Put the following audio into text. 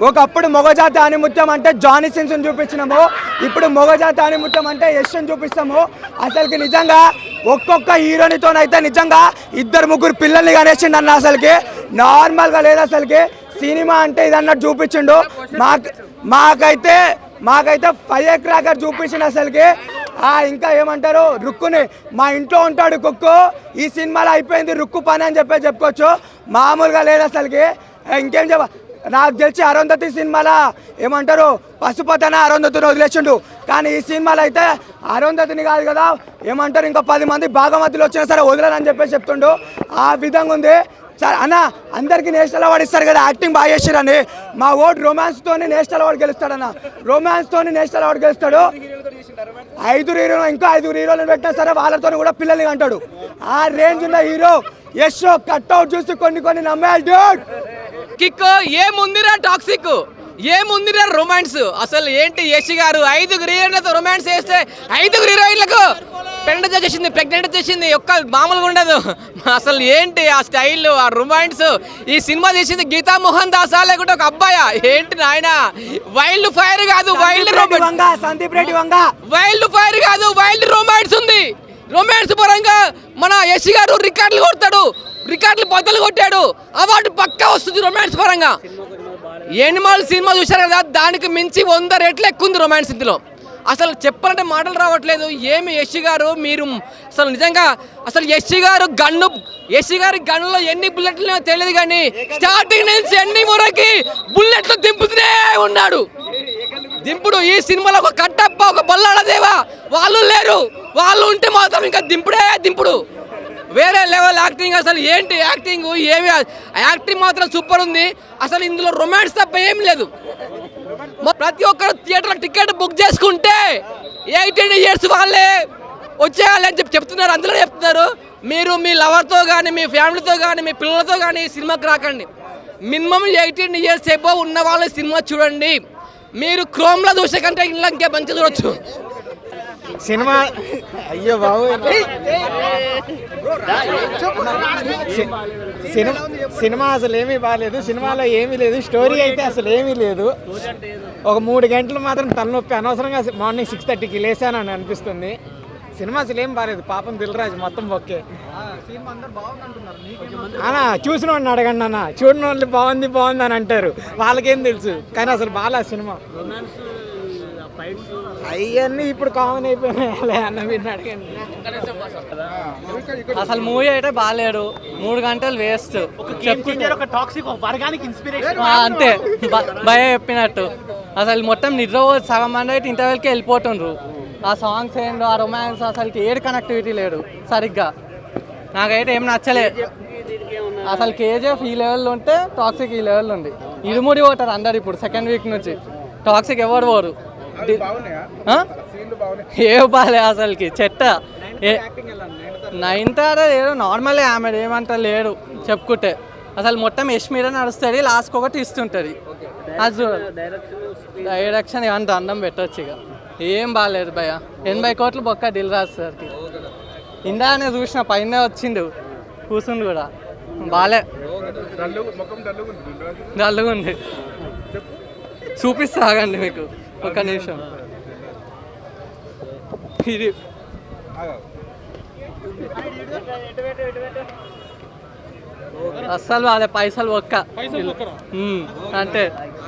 ఒకప్పుడు మొగజాతి ఆనిముత్యం అంటే జానీ సిన్స్ని చూపించినాము, ఇప్పుడు మొగజాతి ఆనిముత్యం అంటే యశ్ని చూపిస్తాము. అసలుకి నిజంగా ఒక్కొక్క హీరోనితోనైతే నిజంగా 2-3 పిల్లల్ని కనేసిండు అన్న. అసలుకి నార్మల్గా లేదు. అసలుకి సినిమా అంటే ఇదన్నట్టు చూపించిండు. మాకైతే ఫైర్ క్రాకర్ చూపించిండు అసలుకి. ఇంకా ఏమంటారు, రుక్కుని మా ఇంట్లో ఉంటాడు కుక్కు, ఈ సినిమాలో అయిపోయింది రుక్కు పని అని చెప్పుకోవచ్చు. మామూలుగా లేదు అసలుకి. ఇంకేం నాకు తెలిసి అరుంధతి సినిమాలో ఏమంటారు పశుపతన అరుంధతిని వదిలేసిండు, కానీ ఈ సినిమాలో అయితే అరుంధతిని కాదు కదా ఏమంటారు ఇంకా 10 మంది భాగమతిలో వచ్చినా సరే వదలని చెప్తుండు. ఆ విధంగా ఉంది సార్. అన్న అందరికీ నేషనల్ అవార్డు ఇస్తారు కదా, యాక్టింగ్ బాగా చేసిరని. మా ఓటు రొమాన్స్తోని నేషనల్ అవార్డు గెలుస్తాడన్న. రొమాన్స్తోని నేషనల్ అవార్డు గెలుస్తాడు. 5 హీరోలు ఇంకా 5 హీరోలను పెట్టినా సరే వాళ్ళతో కూడా పిల్లల్ని అంటాడు. ఆ రేంజ్ ఉన్న హీరో యశ్ కట్అవుట్ చూసి కొన్ని నమ్మేయాలి డ్యూడ్. కిక్ ఏముందిరా, టాక్సిక్ ఏముందిరా, రొమాన్స్. అసలు ఏంటి యశ్ గారు 5 హీరోయిన్లతో రొమాన్స్ చేస్తే 5 హీరోయిన్లకు ప్రెగ్నెంట్ చేసింది ఒక్క మామూలుగా ఉండదు. అసలు ఏంటి ఆ స్టైల్, ఆ రొమాన్స్. ఈ సినిమా చేసింది గీతా మోహన్ దాసా లేకుంటే ఒక అబ్బాయా ఏంటి నాయన? వైల్డ్ ఫైర్ కాదు, వైల్డ్ ఫైర్ కాదు, వైల్డ్ రొమాన్స్ ఉంది. రొమాన్స్ పరంగా మన యశ్ గారు రికార్డులు కొడతాడు, రికార్డులు బద్దలు కొట్టాడు, అవార్డు పక్కా వస్తుంది రొమాన్స్ పరంగా. ఎనిమల్ సినిమా చూశారు కదా, దానికి మించి 100 రెట్లు ఎక్కువ ఉంది రొమాన్స్ ఇందులో. అసలు చెప్పాలంటే మాటలు రావట్లేదు. ఏమి యశ్ గారు మీరు అసలు నిజంగా అసలు యశ్ గారి గన్నులో ఎన్ని బుల్లెట్లు తెలియదు, కానీ స్టార్టింగ్ నుంచి ఎన్ని వరకు బుల్లెట్లు దింపుతూనే ఉన్నాడు. దింపుడు ఈ సినిమాలో ఒక కట్టప్ప, ఒక బొల్లాడదేవా వాళ్ళు లేరు. వాళ్ళు ఉంటే మాత్రం ఇంకా దింపుడు వేరే లెవెల్ యాక్టింగ్. అసలు ఏంటి యాక్టింగ్, ఏమి యాక్టింగ్ మాత్రం సూపర్ ఉంది. అసలు ఇందులో రొమాన్స్ తప్ప ఏం లేదు. ప్రతి ఒక్కరు థియేటర్లో టికెట్ బుక్ చేసుకుంటే 18 ఇయర్స్ వాళ్ళే వచ్చేయాలి అని చెప్తున్నారు. అందులో చెప్తున్నారు మీరు మీ లవర్తో కానీ, మీ ఫ్యామిలీతో కానీ, మీ పిల్లలతో కానీ సినిమాకి రాకండి. మినిమం 18 ఇయర్స్ ఎబో ఉన్న వాళ్ళ సినిమా చూడండి. మీరు క్రోమ్లో చూసే కంటే ఇంట్లో ఇంకే మంచి చూడొచ్చు సినిమా. అయ్యో బాబు, సినిమా అసలు ఏమీ బాగాలేదు. సినిమాలో ఏమీ లేదు, స్టోరీ అయితే అసలు ఏమీ లేదు. ఒక 3 గంటలు మాత్రం తలనొప్పి. అనవసరంగా మార్నింగ్ 6:30కి లేసానని అనిపిస్తుంది. సినిమా అసలు ఏం బాగాలేదు. పాపం దిల్రాజు మొత్తం ఓకే. అన్న చూసిన వాడిని అడగండి అన్న, చూడని వాళ్ళు బాగుంది అని అంటారు, వాళ్ళకేం తెలుసు. కానీ అసలు బాగాలేదు సినిమా. అవన్నీ ఇప్పుడు కామన్ అయిపోయినాయి అన్న, మీరు అడగండి. అసలు మూవీ అయితే బాగాలేడు, 3 గంటలు వేస్ట్. అంతే భయ చెప్పినట్టు. అసలు మొత్తం నిద్ర సగం మంది అయితే ఇంటర్వెల్కి వెళ్ళిపోతుండ్రు. ఆ సాంగ్స్ ఏంటో, ఆ రొమాన్స్ అసలు ఏడు కనెక్టివిటీ లేడు సరిగ్గా. నాకైతే ఏం నచ్చలేదు అసలు. కేజీఎఫ్ ఈ లెవెల్లో ఉంటే టాక్సిక్ ఈ లెవెల్లో ఉంది. ఇరుముడి పోతారు అందరు ఇప్పుడు సెకండ్ వీక్ నుంచి. టాక్సిక్ ఎవరు పోరు. ఏ బాలే అసలుకి చెట్ట. నైన్తార ఏదో నార్మలే, ఆమె ఏమంటా లేడు చెప్పుకుంటే. అసలు మొత్తం యశ్ మీద నడుస్తుంది, లాస్ట్కి ఒకటి ఇస్తుంటుంది. అది డైరెక్షన్ ఏమన్నా దండం పెట్టచ్చు. ఇక ఏం బాగాలేదు భయ. 80 కోట్లు బొక్క దిల్రాజు సార్కి. ఇందానే చూసిన పైన వచ్చిండు కూర్చుండు కూడా బాలే, డల్లుగా ఉంది. చూపిస్తా ఆగండి మీకు ఒక్క నిమిషం. ఇది అస్సలు వాళ్ళ పైసలు ఒక్క అంటే